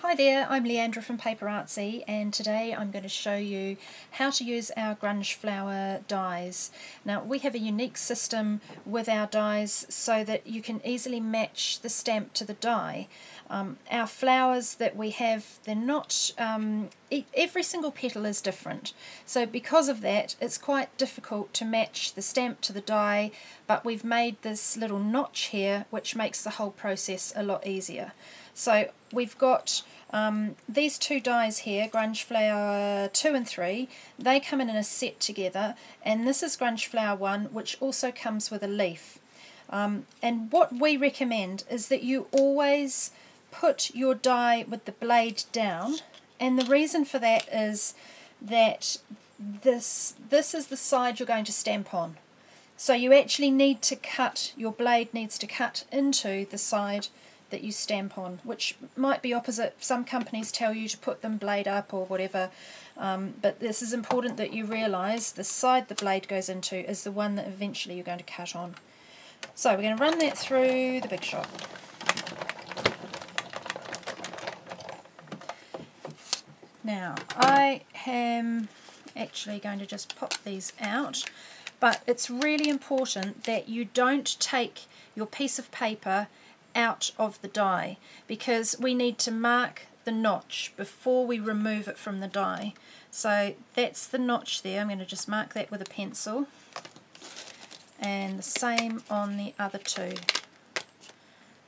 Hi there, I'm Leandra from PaperArtsy, and today I'm going to show you how to use our Grungeflower dies. Now, we have a unique system with our dies so that you can easily match the stamp to the die. Our flowers that we have, they're not, every single petal is different, so because of that it's quite difficult to match the stamp to the die, but we've made this little notch here which makes the whole process a lot easier. So we've got these two dies here, Grungeflower 2 and 3, they come in a set together, and this is Grungeflower 1, which also comes with a leaf. And what we recommend is that you always put your die with the blade down, and the reason for that is that this is the side you're going to stamp on. So you actually need to cut, your blade needs to cut into the side that you stamp on, which might be opposite. Some companies tell you to put them blade up or whatever, but this is important that you realise the side the blade goes into is the one that eventually you're going to cut on. So we're going to run that through the Big Shot. Now I am actually going to just pop these out, but it's really important that you don't take your piece of paper out of the die, because we need to mark the notch before we remove it from the die. So that's the notch there. I'm going to just mark that with a pencil, and the same on the other two.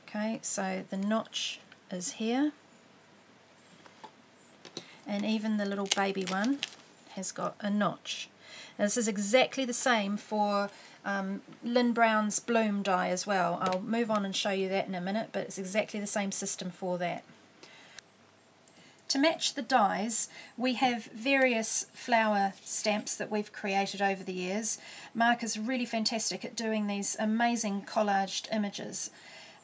Okay, so the notch is here, and even the little baby one has got a notch. Now, this is exactly the same for Lynn Brown's Bloom die as well. I'll move on and show you that in a minute, but it's exactly the same system for that. To match the dies, we have various flower stamps that we've created over the years. Mark is really fantastic at doing these amazing collaged images.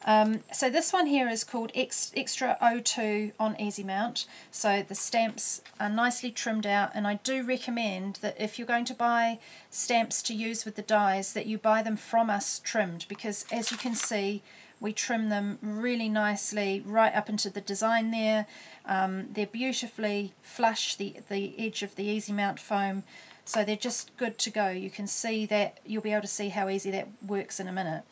So this one here is called Extra 02 on Easy Mount. So the stamps are nicely trimmed out, and I do recommend that if you're going to buy stamps to use with the dies, that you buy them from us trimmed, because as you can see we trim them really nicely right up into the design there. They're beautifully flush, the edge of the Easy Mount foam, so they're just good to go. You can see that, you'll be able to see how easy that works in a minute.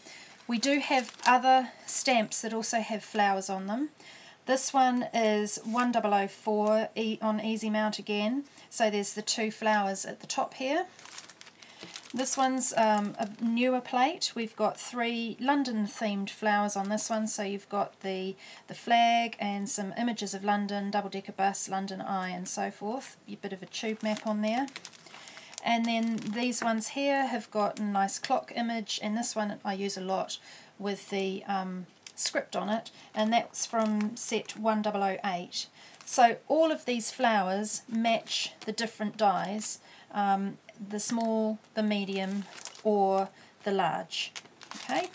We do have other stamps that also have flowers on them. This one is 1004 on Easy Mount again, so there's the two flowers at the top here. This one's a newer plate. We've got 3 London themed flowers on this one, so you've got the flag and some images of London, double-decker bus, London Eye and so forth. A bit of a tube map on there. And then these ones here have got a nice clock image, and this one I use a lot with the script on it, and that's from set 1008. So all of these flowers match the different dies, the small, the medium or the large. Okay,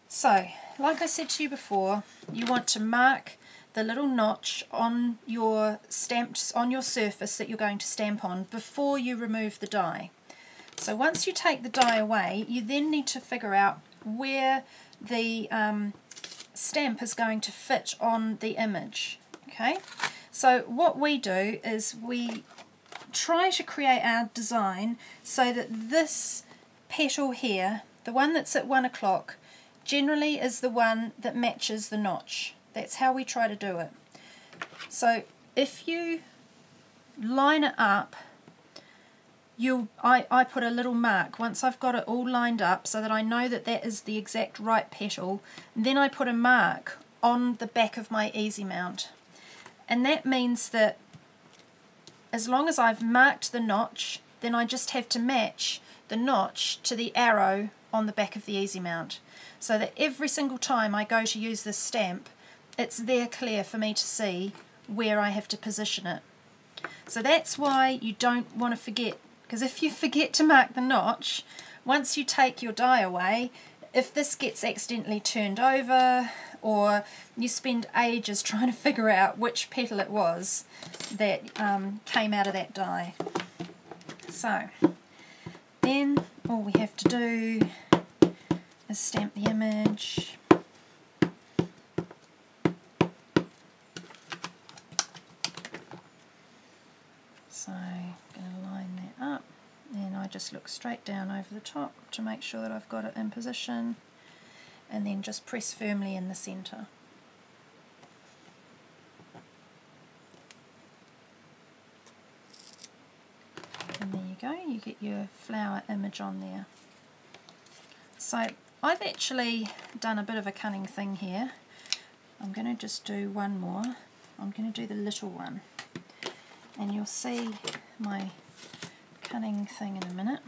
so like I said to you before, you want to mark the little notch on your stamps, on your surface that you're going to stamp on, before you remove the die. So once you take the die away, you then need to figure out where the stamp is going to fit on the image. Okay, so what we do is we try to create our design so that this petal here, the one that's at 1 o'clock, generally is the one that matches the notch. That's how we try to do it. So if you line it up, I put a little mark once I've got it all lined up so that I know that that is the exact right petal. Then I put a mark on the back of my Easy Mount, and that means that as long as I've marked the notch, then I just have to match the notch to the arrow on the back of the Easy Mount, so that every single time I go to use this stamp, it's there clear for me to see where I have to position it. So that's why you don't want to forget, because if you forget to mark the notch, once you take your die away, if this gets accidentally turned over, or you spend ages trying to figure out which petal it was that came out of that die. So then all we have to do is stamp the image, So I'm going to line that up, and I just look straight down over the top to make sure that I've got it in position, and then just press firmly in the centre. And there you go, you get your flower image on there. So I've actually done a bit of a cunning thing here. I'm going to just do one more. I'm going to do the little one, and you'll see my cunning thing in a minute.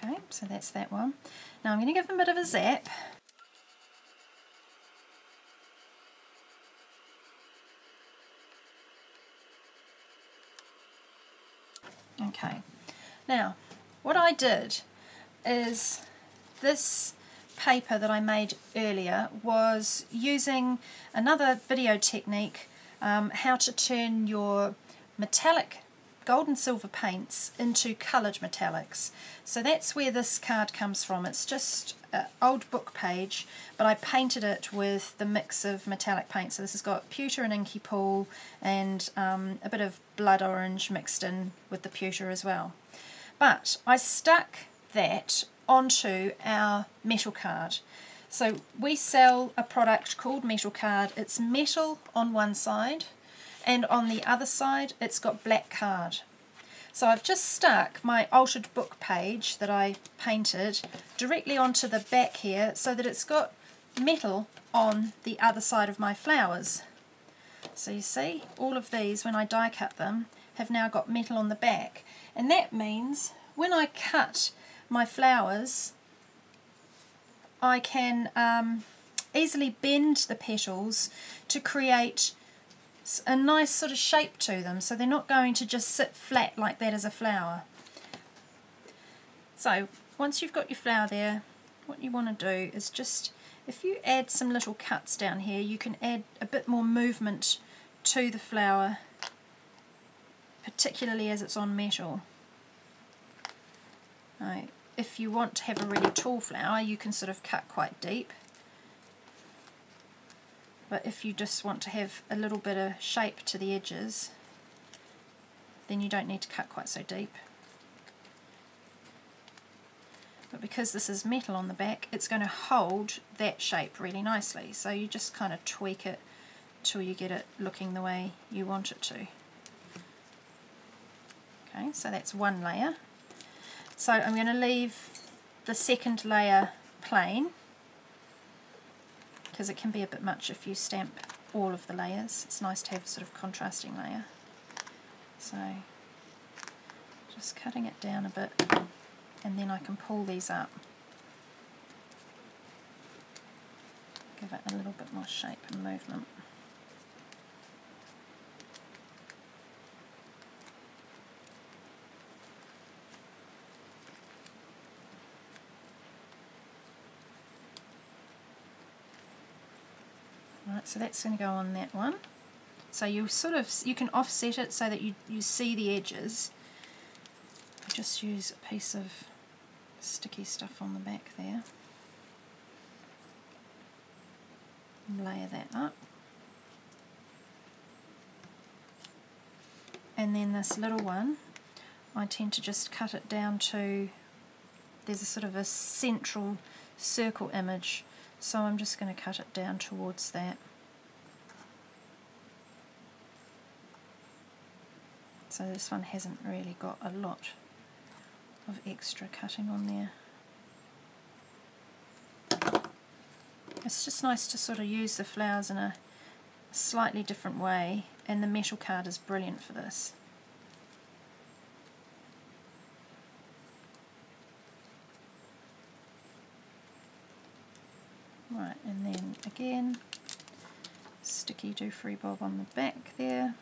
Okay, so that's that one. Now I'm going to give them a bit of a zap. Okay, now what I did is this paper that I made earlier was using another video technique, how to turn your metallic gold and silver paints into coloured metallics. So that's where this card comes from. It's just an old book page, but I painted it with the mix of metallic paint. So this has got pewter and inky pool, and a bit of blood orange mixed in with the pewter as well. But I stuck that onto our metal card. So we sell a product called metal card. It's metal on one side, and on the other side it's got black card. So I've just stuck my altered book page that I painted directly onto the back here, so that it's got metal on the other side of my flowers. So you see, all of these, when I die cut them, have now got metal on the back, and that means when I cut my flowers I can easily bend the petals to create a nice sort of shape to them, so they're not going to just sit flat like that as a flower. So once you've got your flower there, what you want to do is just, if you add some little cuts down here, you can add a bit more movement to the flower, particularly as it's on metal. Now, if you want to have a really tall flower, you can sort of cut quite deep. But if you just want to have a little bit of shape to the edges, then you don't need to cut quite so deep. But because this is metal on the back, it's going to hold that shape really nicely. So you just kind of tweak it till you get it looking the way you want it to. Okay, so that's one layer. So I'm going to leave the second layer plain, because it can be a bit much if you stamp all of the layers. It's nice to have a sort of contrasting layer. So just cutting it down a bit, and then I can pull these up, give it a little bit more shape and movement. Right, so that's going to go on that one. So you can offset it so that you see the edges. Just use a piece of sticky stuff on the back there. And layer that up. And then this little one, I tend to just cut it down to, there's a sort of a central circle image. So I'm just going to cut it down towards that. So this one hasn't really got a lot of extra cutting on there. It's just nice to sort of use the flowers in a slightly different way, and the metal card is brilliant for this. Right, and then again, sticky do-free bob on the back there.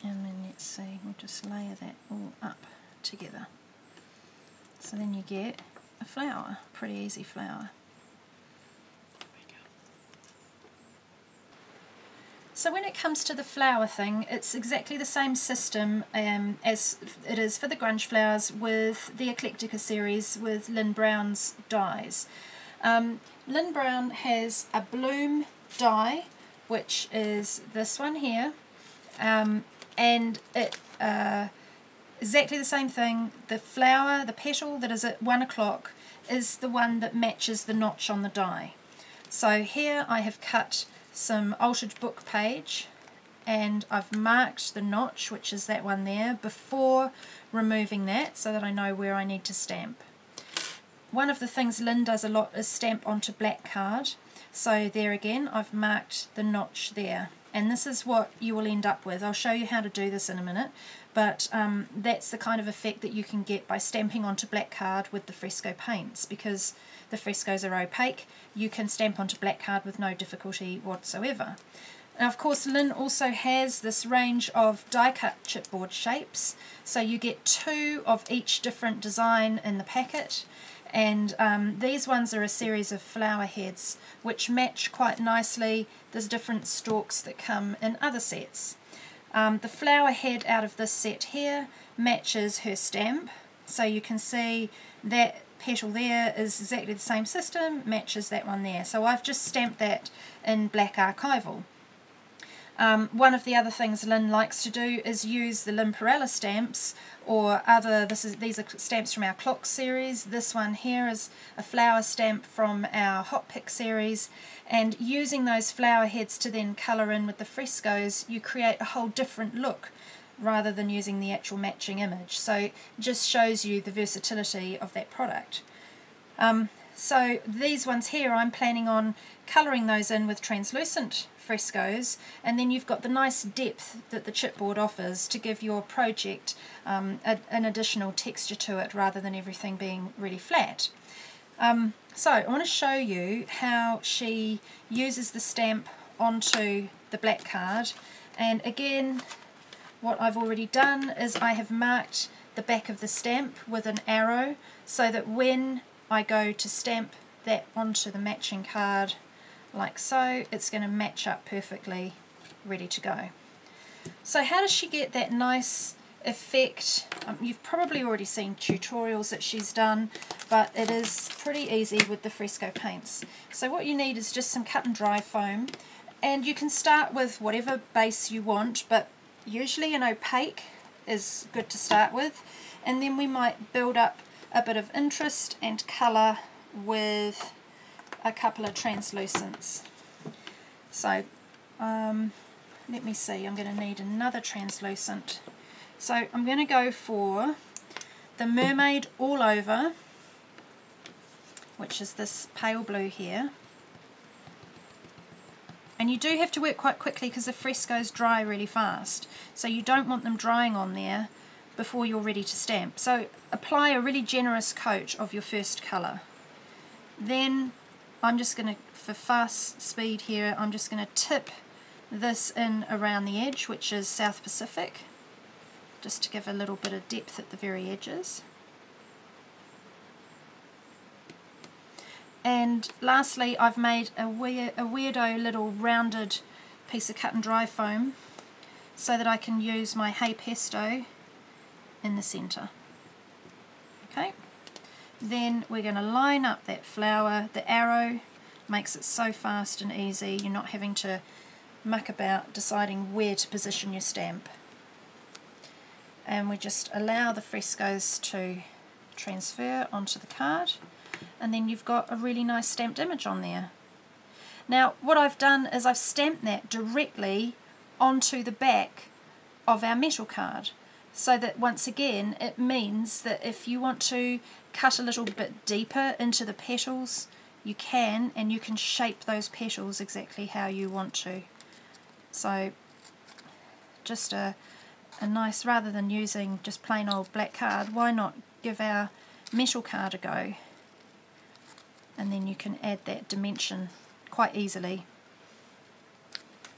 And then let's see, we'll just layer that all up together. So then you get a flower, pretty easy flower. There we go. So when it comes to the flower thing, it's exactly the same system as it is for the Grunge flowers with the Eclectica series with Lynn Brown's dyes. Lynn Brown has a bloom dye, which is this one here, and it exactly the same thing. The flower, the petal that is at 1 o'clock is the one that matches the notch on the die. So here I have cut some altered book page and I've marked the notch, which is that one there, before removing that so that I know where I need to stamp. One of the things Lynn does a lot is stamp onto black card. So there again I've marked the notch there, and this is what you will end up with. I'll show you how to do this in a minute, but that's the kind of effect that you can get by stamping onto black card with the fresco paints. Because the frescoes are opaque, you can stamp onto black card with no difficulty whatsoever. Now of course Lynn also has this range of die cut chipboard shapes, so you get 2 of each different design in the packet, and these ones are a series of flower heads which match quite nicely. There's different stalks that come in other sets. The flower head out of this set here matches her stamp, so you can see that petal there is exactly the same system, matches that one there. So I've just stamped that in black archival. One of the other things Lynn likes to do is use the Lynn Perella stamps, or these are stamps from our clock series. This one here is a flower stamp from our hot pick series, and using those flower heads to then colour in with the frescoes, you create a whole different look rather than using the actual matching image. So it just shows you the versatility of that product. So these ones here I'm planning on colouring those in with translucent frescoes, and then you've got the nice depth that the chipboard offers to give your project an additional texture to it rather than everything being really flat. So I want to show you how she uses the stamp onto the black card, and again what I've already done is I have marked the back of the stamp with an arrow so that when I go to stamp that onto the matching card like so, it's going to match up perfectly, ready to go. So how does she get that nice effect? You've probably already seen tutorials that she's done, but it is pretty easy with the fresco paints. So what you need is just some cut and dry foam, and you can start with whatever base you want, but usually an opaque is good to start with, and then we might build up a bit of interest and colour with a couple of translucents. So let me see, I'm going to need another translucent. So I'm going to go for the Mermaid All Over, which is this pale blue here. And you do have to work quite quickly because the frescoes dry really fast, so you don't want them drying on there before you're ready to stamp. So apply a really generous coat of your first colour. Then I'm just going to, for fast speed here, I'm just going to tip this in around the edge, which is South Pacific, just to give a little bit of depth at the very edges. And lastly, I've made a weirdo little rounded piece of cut and dry foam so that I can use my Hey Pesto in the centre. Okay, then we're going to line up that flower. The arrow makes it so fast and easy, you're not having to muck about deciding where to position your stamp. And we just allow the frescoes to transfer onto the card, and then you've got a really nice stamped image on there. Now what I've done is I've stamped that directly onto the back of our metal card, so that once again it means that if you want to cut a little bit deeper into the petals, you can, and you can shape those petals exactly how you want to. So just a nice, rather than using just plain old black card, why not give our metal card a go? And then you can add that dimension quite easily.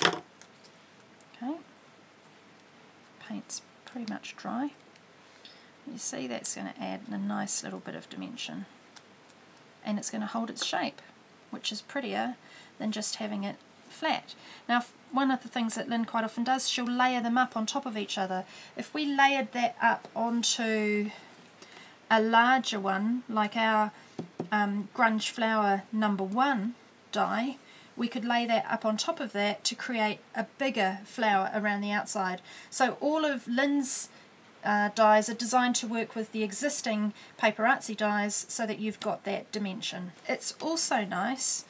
Okay, paint's pretty much dry. You see, that's going to add a nice little bit of dimension, and it's going to hold its shape, which is prettier than just having it flat. Now, one of the things that Lynn quite often does, she'll layer them up on top of each other. If we layered that up onto a larger one, like our Grungeflower #1 die, we could lay that up on top of that to create a bigger flower around the outside. So all of Lynn's dies are designed to work with the existing PaperArtsy dies so that you've got that dimension. It's also nice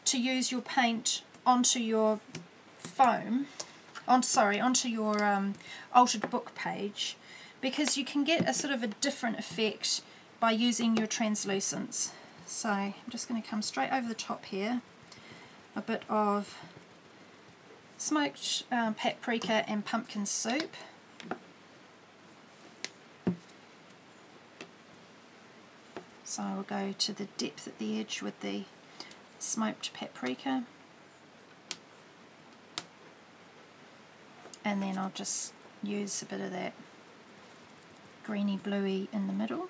to use your paint onto your foam, onto your altered book page, because you can get a sort of a different effect by using your translucents. So I'm just going to come straight over the top here, a bit of smoked paprika and pumpkin soup. So I will go to the depth at the edge with the smoked paprika, and then I'll just use a bit of that greeny bluey in the middle.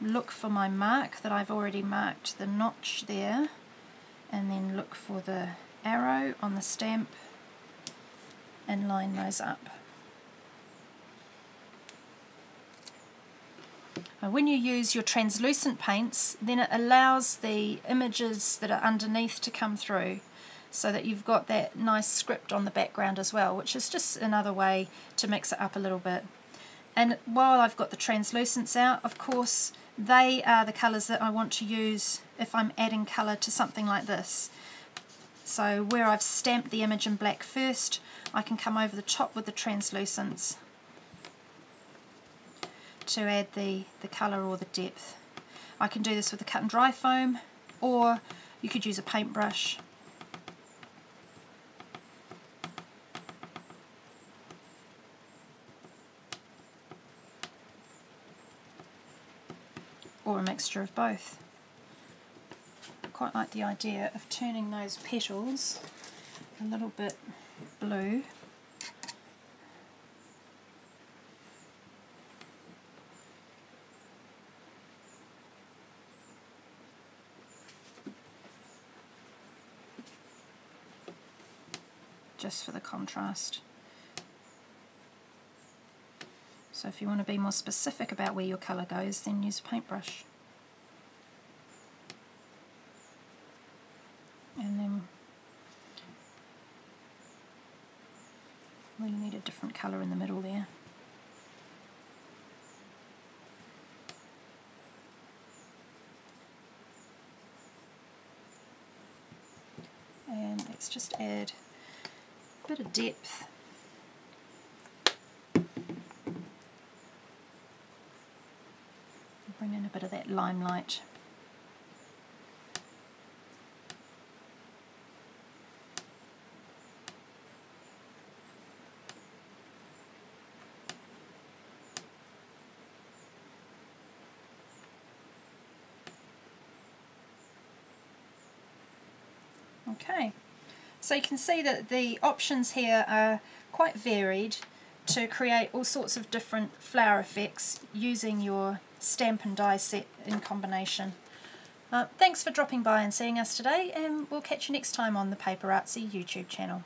Look for my mark that I've already marked the notch there, and then look for the arrow on the stamp and line those up. When you use your translucent paints, then it allows the images that are underneath to come through, so that you've got that nice script on the background as well, which is just another way to mix it up a little bit. And while I've got the translucents out, of course, they are the colours that I want to use if I'm adding colour to something like this. So where I've stamped the image in black first, I can come over the top with the translucents to add the colour or the depth. I can do this with a cut and dry foam, or you could use a paintbrush. Or a mixture of both. I quite like the idea of turning those petals a little bit blue. Just for the contrast. So if you want to be more specific about where your colour goes, then use a paintbrush. And then we need a different colour in the middle there. And let's just add a bit of depth. Bring in a bit of that limelight. Okay, so you can see that the options here are quite varied to create all sorts of different flower effects using your stamp and die set in combination. Thanks for dropping by and seeing us today, and we'll catch you next time on the PaperArtsy YouTube channel.